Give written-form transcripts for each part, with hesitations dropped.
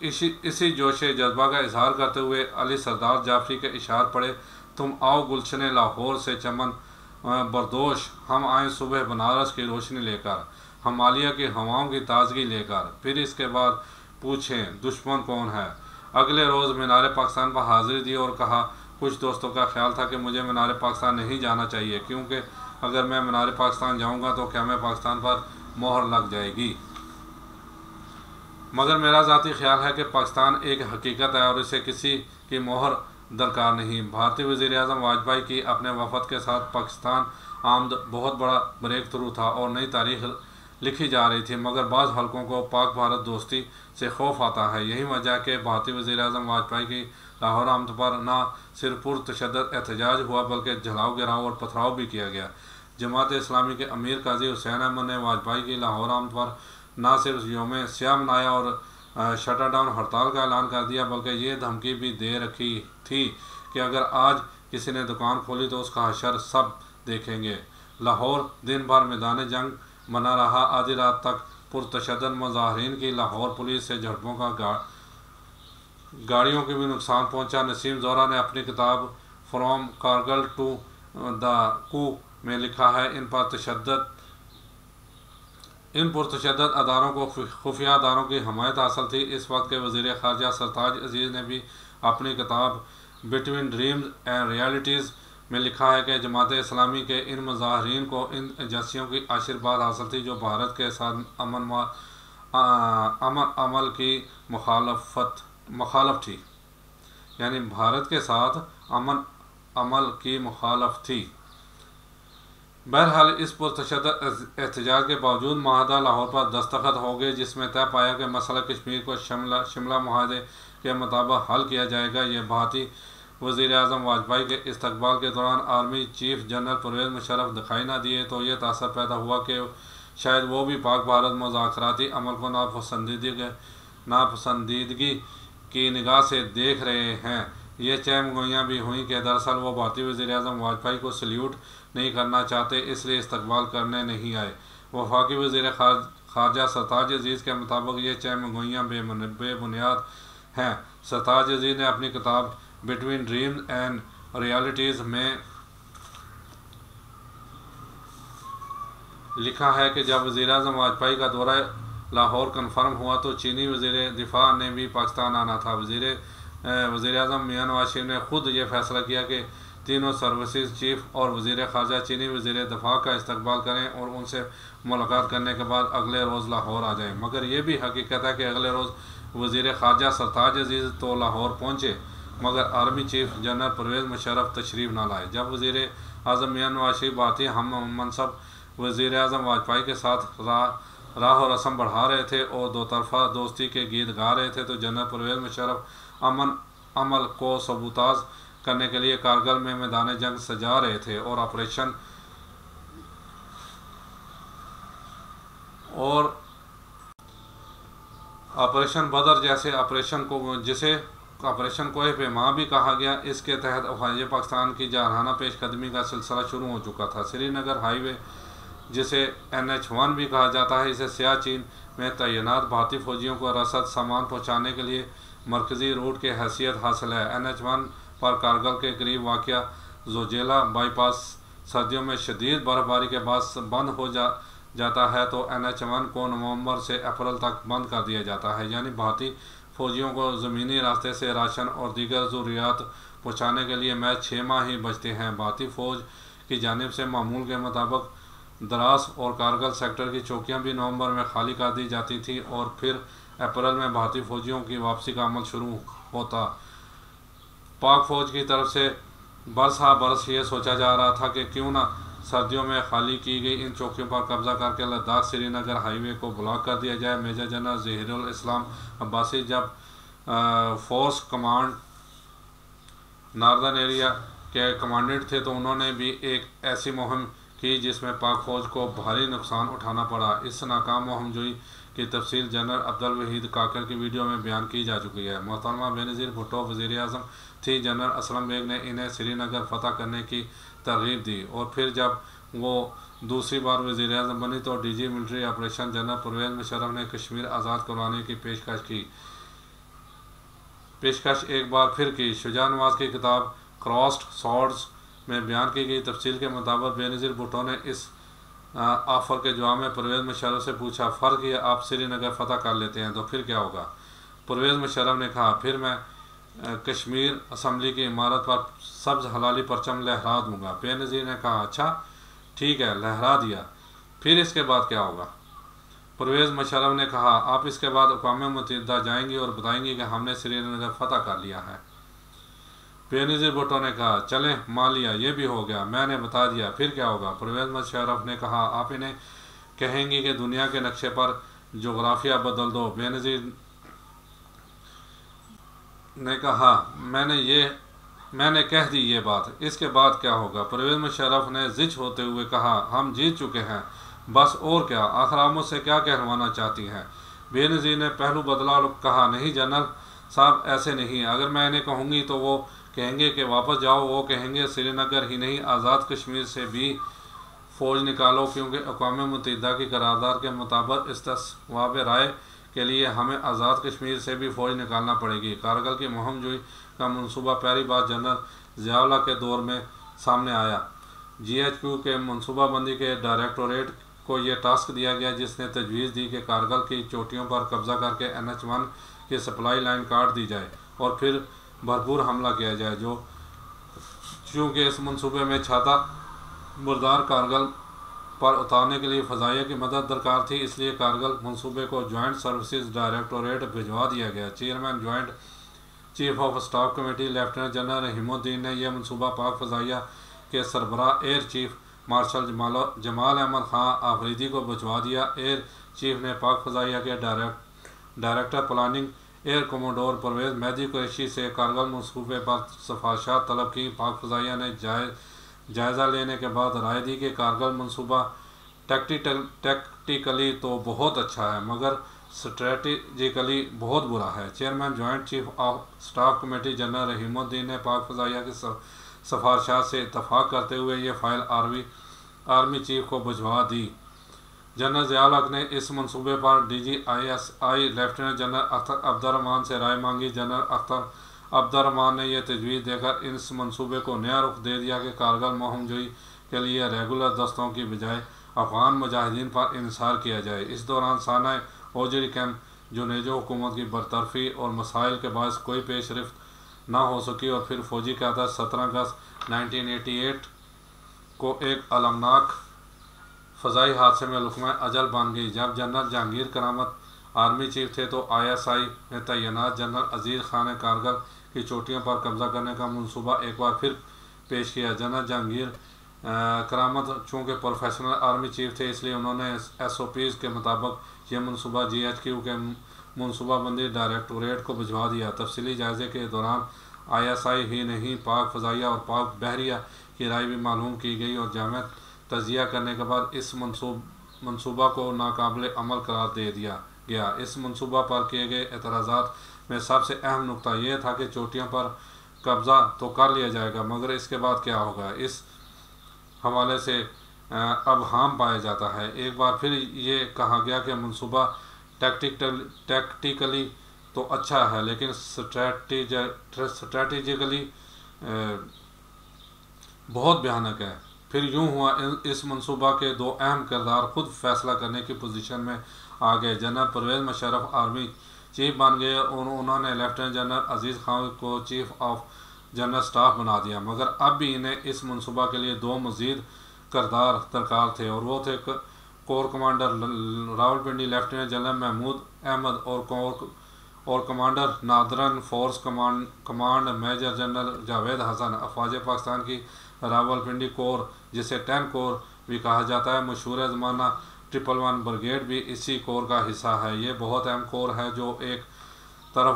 اسی جوش جذبہ کا اظہار کرتے ہوئے علی سردار جعفری کے اشعار پڑھے: تم آؤ گلشن لاہور سے چمن بردوش، ہم آئیں صبح بنارس کی روشنی لے کر، ہمالیہ کی ہواؤں کی تازگی لے کر، پھر اس کے بعد پوچھیں دشمن کون ہے۔ اگلے روز مینار پاکستان پر حاضری دی اور کہا، کچھ دوستوں کا خیال تھا کہ مجھے مینار پاکستان نہیں جانا چاہیے، کیونکہ اگر میں مینار پاکستان جاؤں گا تو قیام پاکستان پر مہر لگ جائے گی، مگر میرا ذاتی خیال ہے کہ پاکستان ایک حقیقت ہے اور اسے کسی کی مہر درکار نہیں۔ بھارتی وزیر اعظم واجپئی کی اپنے وفد کے ساتھ پاکستان آمد بہت بڑا بریک تھرو تھا اور نئی تاریخ لکھی جا رہی تھی، مگر بعض حلقوں کو پاک بھارت دوستی سے خوف آتا ہے۔ یہی وجہ ہے کہ بھارتی وزیر اعظم واجپئی کی لاہور آمد پر نہ صرف پرتشدد احتجاج ہوا بلکہ جلاؤ گراؤ اور پتھراؤ بھی کیا گیا۔ جماعت اسلامی کے امیر قاضی حسین احمد نے واجپئی کی لاہور آمد پر نہ صرف یوم سیاہ منایا اور شٹر ڈاؤن ہڑتال کا اعلان کر دیا، بلکہ یہ دھمکی بھی دے رکھی تھی کہ اگر آج کسی نے دکان کھولی تو اس کا حشر سب دیکھیں گے۔ لاہور دن بھر میدان جنگ بنا رہا۔ آدھی رات تک پرتشدد مظاہرین کی لاہور پولیس سے جھڑپوں کا گاڑیوں کی بھی نقصان پہنچا۔ نسیم زہرا نے اپنی کتاب فرام کارگل ٹو دا کو میں لکھا ہے، ان پرتشدد اداروں کو خفیہ اداروں کی حمایت حاصل تھی۔ اس وقت کے وزیر خارجہ سرتاج عزیز نے بھی اپنی کتاب بٹوین ڈریمز اینڈ ریالٹیز میں لکھا ہے کہ جماعت اسلامی کے ان مظاہرین کو ان ایجنسیوں کی آشرواد حاصل تھی جو بھارت کے ساتھ امن عمل کی مخالف تھی، یعنی بھارت کے ساتھ امن عمل کی مخالف تھی۔ بہرحال اس پرتشدد احتجاج کے باوجود معاہدہ لاہور پر دستخط ہو گئے، جس میں طے پایا کہ مسئلہ کشمیر کو شملہ معاہدے کے مطابق حل کیا جائے گا۔ یہ بھارتی وزیر اعظم واجپئی کے استقبال کے دوران army chief general Pervez Musharraf دکھائی نہ دیے تو یہ تاثر پیدا ہوا کہ شاید وہ بھی پاک بھارت مذاکراتی عمل کو ناپسندیدگی کی نگاہ سے دیکھ رہے ہیں۔ یہ چہم گوئیاں بھی ہوئیں کہ دراصل وہ بھارتی وزیر اعظم واجپئی کو سلیوٹ نہیں کرنا چاہتے، اس لیے استقبال کرنے نہیں آئے۔ وفاقی وزیر خارجہ سرتاج عزیز کے مطابق یہ چہم گوئیاں بے بنیاد ہیں۔ سرتاج عزیز نے اپنی کتاب بٹوین ڈریمز اینڈ ریالٹیز میں لکھا ہے کہ جب وزیر اعظم واجپئی کا دورہ لاہور کنفرم ہوا تو چینی وزیر دفاع نے بھی پاکستان آنا تھا۔ وزیر اعظم میاں نواز شریف نے خود یہ فیصلہ کیا کہ تینوں سروسز چیف اور وزیر خارجہ چینی وزیر دفاع کا استقبال کریں اور ان سے ملاقات کرنے کے بعد اگلے روز لاہور آ جائیں، مگر یہ بھی حقیقت ہے کہ اگلے روز وزیر خارجہ سرتاج عزیز تو لاہور پہنچے مگر army chief general Pervez Musharraf تشریف نہ لائے۔ جب وزیر اعظم میاں نواز شریف بھارتی ہم منصب وزیر اعظم واجپئی کے ساتھ راہ و رسم بڑھا رہے تھے اور دو طرفہ دوستی کے گیت گا رہے تھے تو جنرل پرویز مشرف امن عمل کو سبوتاژ کرنے کے لیے کارگل میں میدان جنگ سجا رہے تھے اور آپریشن بدر جیسے جسے آپریشن کوہ پیما بھی کہا گیا، اس کے تحت افواج پاکستان کی جارحانہ پیش قدمی کا سلسلہ شروع ہو چکا تھا۔ سری نگر ہائی وے جسے NH-1 بھی کہا جاتا ہے، اسے سیاہ چین میں تعینات بھارتی فوجیوں کو رسد سامان پہنچانے کے لیے مرکزی روٹ کی حیثیت حاصل ہے۔ NH-1 پر کارگل کے قریب واقع زوجیلا بائی پاس سردیوں میں شدید برف باری کے بعد بند ہو جاتا ہے تو NH-1 کو نومبر سے اپریل تک بند کر دیا جاتا ہے، یعنی بھارتی فوجیوں کو زمینی راستے سے راشن اور دیگر ضروریات پہنچانے کے لیے محض 6 ماہ ہی بچتے ہیں۔ بھارتی فوج کی جانب سے معمول کے مطابق دراس اور کارگل سیکٹر کی چوکیاں بھی نومبر میں خالی کر دی جاتی تھیں اور پھر اپریل میں بھارتی فوجیوں کی واپسی کا عمل شروع ہوتا۔ پاک فوج کی طرف سے برس ہا برس یہ سوچا جا رہا تھا کہ کیوں نہ سردیوں میں خالی کی گئی ان چوکیوں پر قبضہ کر کے لداخ سری نگر ہائی وے کو بلاک کر دیا جائے۔ میجر جنرل ظہیر الاسلام عباسی جب فورس کمانڈ ناردرن ایریا کے کمانڈنٹ تھے تو انہوں نے بھی ایک ایسی مہم کی جس میں پاک فوج کو بھاری نقصان اٹھانا پڑا۔ اس ناکام مہم جوئی کی تفصیل جنرل عبدالوحید کاکر کی ویڈیو میں بیان کی جا چکی ہے۔ محترمہ بینظیر بھٹو وزیر اعظم تھی۔ جنرل اسلم بیگ نے انہیں سری نگر فتح کرنے کی ترغیب دی اور پھر جب وہ دوسری بار وزیر اعظم بنی تو DG military operation general Pervez Musharraf نے کشمیر آزاد کروانے کی پیشکش کی۔ پیشکش ایک بار پھر کی۔ شجاع نواز کی کتاب کراسڈ سورڈز میں بیان کی گئی تفصیل کے مطابق بے نظیر بھٹو نے اس آفر کے جواب میں پرویز مشرف سے پوچھا، فرض یہ آپ سری نگر فتح کر لیتے ہیں تو پھر کیا ہوگا؟ پرویز مشرف نے کہا، پھر میں کشمیر اسمبلی کی عمارت پر سبز حلالی پرچم لہرا دوں گا۔ بے نظیر نے کہا، اچھا ٹھیک ہے، لہرا دیا، پھر اس کے بعد کیا ہوگا؟ پرویز مشرف نے کہا، آپ اس کے بعد اقوام متحدہ جائیں گی اور بتائیں گی کہ ہم نے سری نگر فتح کر لیا ہے۔ بے نظیر بھٹو نے کہا، چلیں مان لیا، یہ بھی ہو گیا، میں نے بتا دیا، پھر کیا ہوگا؟ پرویز مشرف نے کہا، آپ انہیں کہیں گی کہ دنیا کے نقشے پر جغرافیہ بدل دو۔ بے نظیر نے کہا، میں نے کہہ دی یہ بات، اس کے بعد کیا ہوگا؟ پرویز مشرف نے زچ ہوتے ہوئے کہا، ہم جیت چکے ہیں، بس اور کیا، آخر آپ مجھ سے کیا کہلوانا چاہتی ہیں؟ بے نظیر نے پہلو بدلا اور کہا، نہیں جنرل صاحب ایسے نہیں، اگر میں انہیں کہوں گی تو وہ کہیں گے کہ واپس جاؤ، وہ کہیں گے سری نگر ہی نہیں آزاد کشمیر سے بھی فوج نکالو، کیونکہ اقوام متحدہ کی قرارداد کے مطابق استصواب رائے کے لیے ہمیں آزاد کشمیر سے بھی فوج نکالنا پڑے گی۔ کارگل کی مہم جوئی کا منصوبہ پہلی بار جنرل ضیاء اللہ کے دور میں سامنے آیا۔ جی ایچ کیو کے منصوبہ بندی کے ڈائریکٹوریٹ کو یہ ٹاسک دیا گیا، جس نے تجویز دی کہ کارگل کی چوٹیوں پر قبضہ کر کے NH-1 کی سپلائی لائن کاٹ دی جائے اور پھر بھرپور حملہ کیا جائے۔ چونکہ اس منصوبے میں چھاتہ بردار کارگل پر اتارنے کے لیے فضائیہ کی مدد درکار تھی، اس لیے کارگل منصوبے کو جوائنٹ سروسز ڈائریکٹوریٹ بھجوا دیا گیا۔ Chairman joint chief of staff committee lieutenant general Rahimuddin نے یہ منصوبہ پاک فضائیہ کے سربراہ air chief marshal Jamal Ahmed Khan Afridi کو بھجوا دیا۔ ایئر چیف نے پاک فضائیہ کے director planning air commodore Pervez Mehdi Qureshi سے کارگل منصوبے پر سفارشات طلب کی۔ پاک فضائیہ نے جائزہ لینے کے بعد رائے دی کہ کارگل منصوبہ ٹیکٹیکلی تو بہت اچھا ہے مگر اسٹریٹجیکلی بہت برا ہے۔ Chairman joint chief of staff committee general Rahimuddin نے پاک فضائیہ کی سفارشات سے اتفاق کرتے ہوئے یہ فائل آرمی چیف کو بھجوا دی۔ جنرل ضیاء الحق نے اس منصوبے پر DGISI lieutenant general Akhtar Abdul Rahman سے رائے مانگی۔ جنرل اختر عبدالرحمان نے یہ تجویز دے کر اس منصوبے کو نیا رخ دے دیا کہ کارگل مہم جوئی کے لیے ریگولر دستوں کی بجائے افغان مجاہدین پر انحصار کیا جائے۔ اس دوران سانحہ اوجری کیمپ جونیجو حکومت کی برطرفی اور مسائل کے باعث کوئی پیش رفت نہ ہو سکی اور پھر فوجی قیادت 17 اگست 1988 کو ایک المناک فضائی حادثے میں لقمہ اجل بن گئی۔ جب جنرل جہانگیر کرامت آرمی چیف تھے تو ISI میں تعینات جنرل عزیز خان نے کارگل کی چوٹیوں پر قبضہ کرنے کا منصوبہ ایک بار پھر پیش کیا۔ جنرل جہانگیر کرامت چونکہ پروفیشنل آرمی چیف تھے، اس لیے انہوں نے SOPs کے مطابق یہ منصوبہ GHQ کے منصوبہ بندی ڈائریکٹوریٹ کو بھجوا دیا۔ تفصیلی جائزے کے دوران ISI ہی نہیں پاک فضائیہ اور پاک بحریہ کی رائے بھی معلوم کی گئی اور جامع تجزیہ کرنے کے بعد اس منصوبہ کو ناقابل عمل قرار دے دیا گیا۔ اس منصوبہ پر کیے گئے اعتراضات میں سب سے اہم نقطہ یہ تھا کہ چوٹیوں پر قبضہ تو کر لیا جائے گا مگر اس کے بعد کیا ہوگا؟ اس حوالے سے ابہام پایا جاتا ہے۔ ایک بار پھر یہ کہا گیا کہ منصوبہ ٹیکٹیکلی تو اچھا ہے لیکن اسٹریٹجیکلی بہت بھیانک ہے۔ پھر یوں ہوا اس منصوبہ کے دو اہم کردار خود فیصلہ کرنے کی پوزیشن میں آ گئے۔ General Pervez Musharraf army chief بن گئے اور انہوں نے لیفٹیننٹ جنرل عزیز خان کو چیف آف جنرل اسٹاف بنا دیا، مگر اب بھی انہیں اس منصوبہ کے لیے دو مزید کردار درکار تھے اور وہ تھے corps commander Rawalpindi lieutenant general Mahmood Ahmed اور commander northern force command major general Javed Hassan. افواج پاکستان کی راولپنڈی کور، جسے 10 کور بھی کہا جاتا ہے، مشہور زمانہ 111 بریگیڈ بھی اسی کور کا حصہ ہے۔ یہ بہت اہم کور ہے جو ایک طرف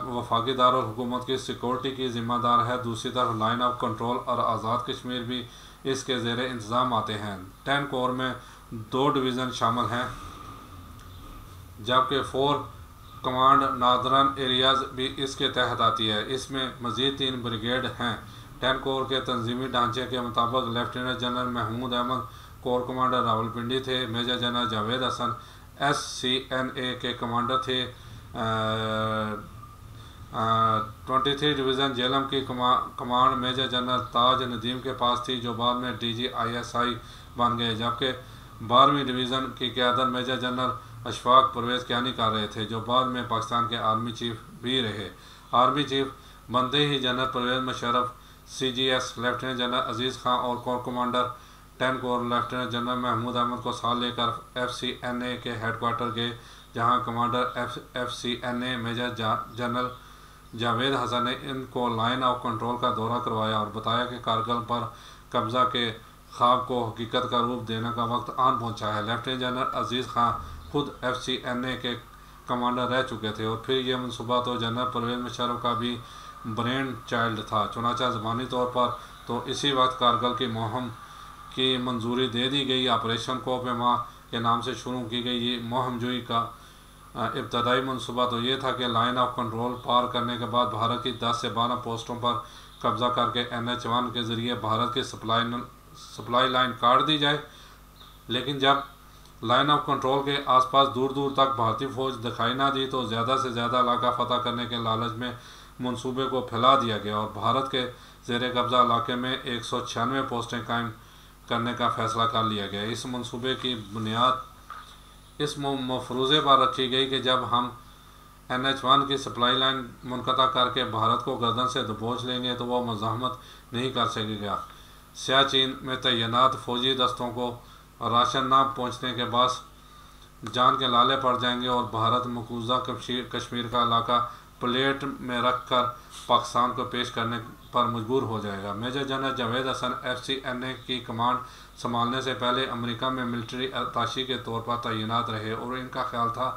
وفاقی دارالحکومت کی سیکورٹی کی ذمہ دار ہے، دوسری طرف لائن آف کنٹرول اور آزاد کشمیر بھی اس کے زیر انتظام آتے ہیں۔ 10 کور میں 2 ڈویژن شامل ہیں جبکہ 4 کمانڈ ناردرن ایریاز بھی اس کے تحت آتی ہے۔ اس میں مزید 3 بریگیڈ ہیں۔ 10 کور کے تنظیمی ڈھانچے کے مطابق lieutenant general Mahmood Ahmed corps commander Rawalpindi تھے، major general Javed Hassan SCNA کے کمانڈر تھے، 23 ڈویژن جیلم کی command major general Taj Nadeem کے پاس تھی، جو بعد میں DGISI بن گئے، جبکہ 12ویں ڈویژن کی قیادت میجر جنرل اشفاق پرویز کیانی کر رہے تھے، جو بعد میں پاکستان کے آرمی چیف بھی رہے۔ آرمی چیف بنتے ہی general Pervez Musharraf CGS lieutenant general Aziz Khan اور corps commander 10 corps lieutenant general Mahmood Ahmed کو ساتھ لے کر FCNA کے ہیڈ کوارٹر گئے، جہاں commander FCNA major general Javed Hassan نے ان کو لائن آف کنٹرول کا دورہ کروایا اور بتایا کہ کارگل پر قبضہ کے خواب کو حقیقت کا روپ دینے کا وقت آن پہنچا ہے۔ لیفٹیننٹ جنرل عزیز خان خود FCNA کے کمانڈر رہ چکے تھے، اور پھر یہ منصوبہ تو جنرل پرویز مشرف کا بھی برین چائلڈ تھا۔ چنانچہ زبانی طور پر تو اسی وقت کارگل کی مہم کی منظوری دے دی گئی۔ آپریشن کوہ پیما کے نام سے شروع کی گئی یہ مہم جوئی کا ابتدائی منصوبہ تو یہ تھا کہ لائن آف کنٹرول پار کرنے کے بعد بھارت کی 10 سے 12 پوسٹوں پر قبضہ کر کے NH-1 کے ذریعے بھارت کی سپلائی لائن کاٹ دی جائے، لیکن جب لائن آف کنٹرول کے آس پاس دور دور تک بھارتی فوج دکھائی نہ دی تو زیادہ سے زیادہ علاقہ فتح کرنے کے لالچ میں منصوبے کو پھیلا دیا گیا اور بھارت کے زیر قبضہ علاقے میں 196 پوسٹیں قائم کرنے کا فیصلہ کر لیا گیا۔ اس منصوبے کی بنیاد اس مفروضے پر رکھی گئی کہ جب ہم NH-1 کی سپلائی لائن منقطع کر کے بھارت کو گردن سے دبوچ لیں گے تو وہ مزاحمت نہیں کر سکے گا۔ سیاہ چین میں تعینات فوجی دستوں کو راشن نہ پہنچنے کے باعث جان کے لالے پڑ جائیں گے اور بھارت مقبوضہ کشمیر کا علاقہ پلیٹ میں رکھ کر پاکستان کو پیش کرنے پر مجبور ہو جائے گا۔ میجر جنرل جاوید حسن FCNA کی کمانڈ سنبھالنے سے پہلے امریکہ میں ملٹری اتاشی کے طور پر تعینات رہے اور ان کا خیال تھا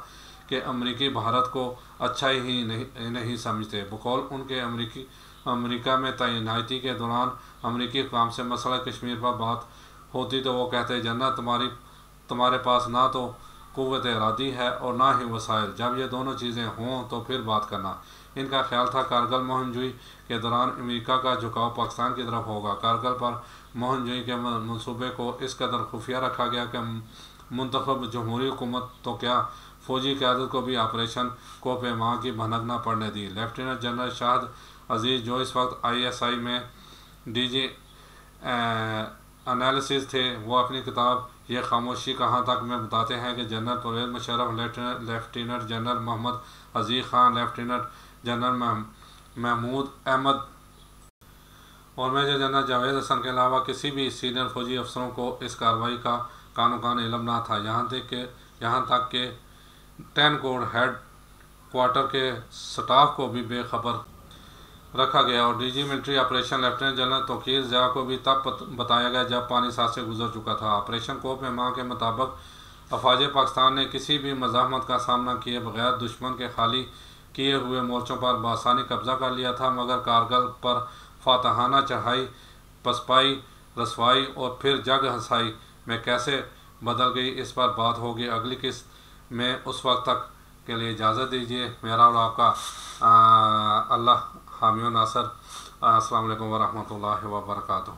کہ امریکی بھارت کو اچھا ہی نہیں سمجھتے۔ بقول ان کے امریکہ میں تعیناتی کے دوران امریکی حکام سے مسئلہ کشمیر پر بات ہوتی تو وہ کہتے جنرل تمہارے پاس نہ تو قوت ارادی ہے اور نہ ہی وسائل، جب یہ دونوں چیزیں ہوں تو پھر بات کرنا۔ ان کا خیال تھا کارگل مہم جوئی کے دوران امریکہ کا جھکاؤ پاکستان کی طرف ہوگا۔ کارگل پر مہم جوئی کے منصوبے کو اس قدر خفیہ رکھا گیا کہ منتخب جمہوری حکومت تو کیا، فوجی قیادت کو بھی آپریشن کوہ پیما کی بھنک نہ پڑنے دی۔ لیفٹیننٹ جنرل شاہد عزیز جو اس وقت ISI میں DG انالیسز تھے، وہ اپنی کتاب یہ خاموشی کہاں تک میں بتاتے ہیں کہ general Pervez Musharraf, lieutenant general Muhammad Aziz Khan, lieutenant general Mahmood Ahmed اور میجر جنرل جاوید حسن کے علاوہ کسی بھی سینئر فوجی افسروں کو اس کارروائی کا کان علم نہ تھا، یہاں تک کہ 10 کور ہیڈ کوارٹر کے سٹاف کو بھی بے خبر رکھا گیا اور DG military operation lieutenant general Tauqir Zia کو بھی تب بتایا گیا جب پانی ساتھ سے گزر چکا تھا۔ آپریشن کوہ پیما کے مطابق افواج پاکستان نے کسی بھی مزاحمت کا سامنا کیے بغیر دشمن کے خالی کیے ہوئے مورچوں پر بآسانی قبضہ کر لیا تھا، مگر کارگل پر فاتحانہ چڑھائی، پسپائی، رسوائی اور پھر جگ ہنسائی میں کیسے بدل گئی، اس پر بات ہوگی اگلی قسط میں۔ اس وقت تک کے لیے اجازت دیجیے، میرا اور آپ کا اللہ حامی و ناصر۔ السلام علیکم ورحمۃ اللہ وبرکاتہ۔